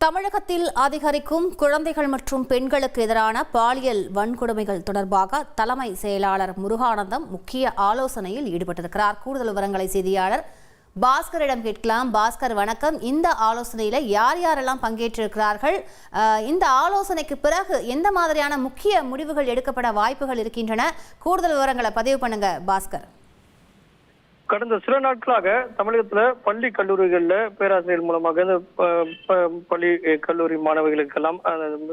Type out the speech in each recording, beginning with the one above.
தமிழகத்தில் அதிகரிக்கும் குழந்தைகள் மற்றும் பெண்களுக்கு எதிரான பாலியல் வன்கொடுமைகள் தொடர்பாக தலைமை செயலாளர் முருகானந்தம் முக்கிய ஆலோசனையில் ஈடுபட்டிருக்கிறார். கூடுதல் விவரங்களை செய்தியாளர் பாஸ்கரிடம் கேட்கலாம். பாஸ்கர், வணக்கம். இந்த ஆலோசனையில யார் யாரெல்லாம் பங்கேற்றிருக்கிறார்கள்? இந்த ஆலோசனைக்கு பிறகு எந்த மாதிரியான முக்கிய முடிவுகள் எடுக்கப்பட வாய்ப்புகள் இருக்கின்றன? கூடுதல் விவரங்களை பதிவு பண்ணுங்க பாஸ்கர். கடந்த சில நாட்களாக தமிழகத்துல பள்ளி கல்லூரிகள்ல பேராசிரியர் மூலமாக பள்ளி கல்லூரி மாணவிகளுக்கெல்லாம்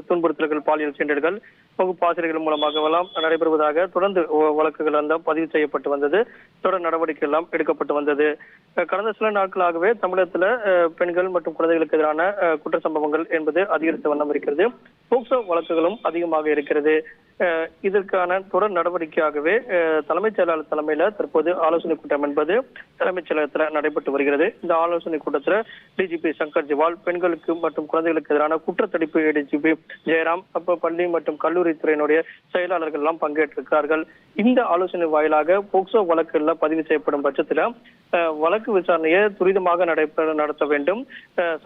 துன்புறுத்தல்கள், பாலியல் சீண்டல்கள் வகுப்பாசிரியர்கள் மூலமாக எல்லாம் நடைபெறுவதாக தொடர்ந்து வழக்குகள் எல்லாம் பதிவு செய்யப்பட்டு வந்தது. தொடர் நடவடிக்கை எல்லாம் எடுக்கப்பட்டு வந்தது. கடந்த சில நாட்களாகவே தமிழகத்துல பெண்கள் மற்றும் குழந்தைகளுக்கு எதிரான குற்ற சம்பவங்கள் என்பது அதிகரித்த வண்ணம் இருக்கிறது. போக்சோ வழக்குகளும் அதிகமாக இருக்கிறது. இதற்கான தொடர் நடவடிக்கையாகவே தலைமைச் செயலாளர் தலைமையில தற்போது ஆலோசனை கூட்டம் என்பது தலைமைச் செயலகத்தில் நடைபெற்று வருகிறது. இந்த ஆலோசனை கூட்டத்தில் டிஜிபி சங்கர் ஜிவால், பெண்களுக்கு மற்றும் குழந்தைகளுக்கு எதிரான குற்றத்தடுப்பு டிஜிபி ஜெயராம், பள்ளி மற்றும் கல்லூரித்துறையினுடைய செயலாளர்கள் எல்லாம் பங்கேற்றிருக்கிறார்கள். இந்த ஆலோசனை வாயிலாக போக்சோ வழக்குகள்ல பதிவு செய்யப்படும் பட்சத்தில் வழக்கு விசாரணையை துரிதமாக நடத்த வேண்டும்,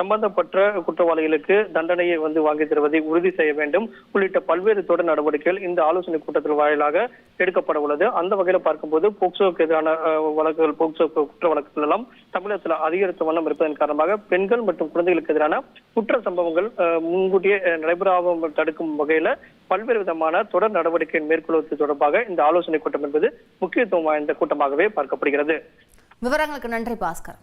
சம்பந்தப்பட்ட குற்றவாளிகளுக்கு தண்டனையை வாங்கி தருவதை உறுதி செய்ய வேண்டும் உள்ளிட்ட பல்வேறு தொடர் நடவடிக்கைகள் இந்த ஆலோசனை கூட்டத்தில் வாயிலாக எடுக்கப்பட உள்ளது. அந்த வகையில் பார்க்கும்போது போக்சோக்கு எதிரான வழக்குகள், போக்சோ குற்ற வழக்குகள் எல்லாம் தமிழகத்தில் அதிகரித்த வண்ணம் இருப்பதன் காரணமாக பெண்கள் மற்றும் குழந்தைகளுக்கு எதிரான குற்ற சம்பவங்கள் முன்கூட்டியே நடைபெறாமல் தடுக்கும் வகையில பல்வேறு விதமான தொடர் நடவடிக்கை மேற்கொள்வது தொடர்பாக இந்த ஆலோசனை கூட்டம் என்பது முக்கியத்துவம் வாய்ந்த கூட்டமாகவே பார்க்கப்படுகிறது. விவரங்களுக்கு நன்றி பாஸ்கர்.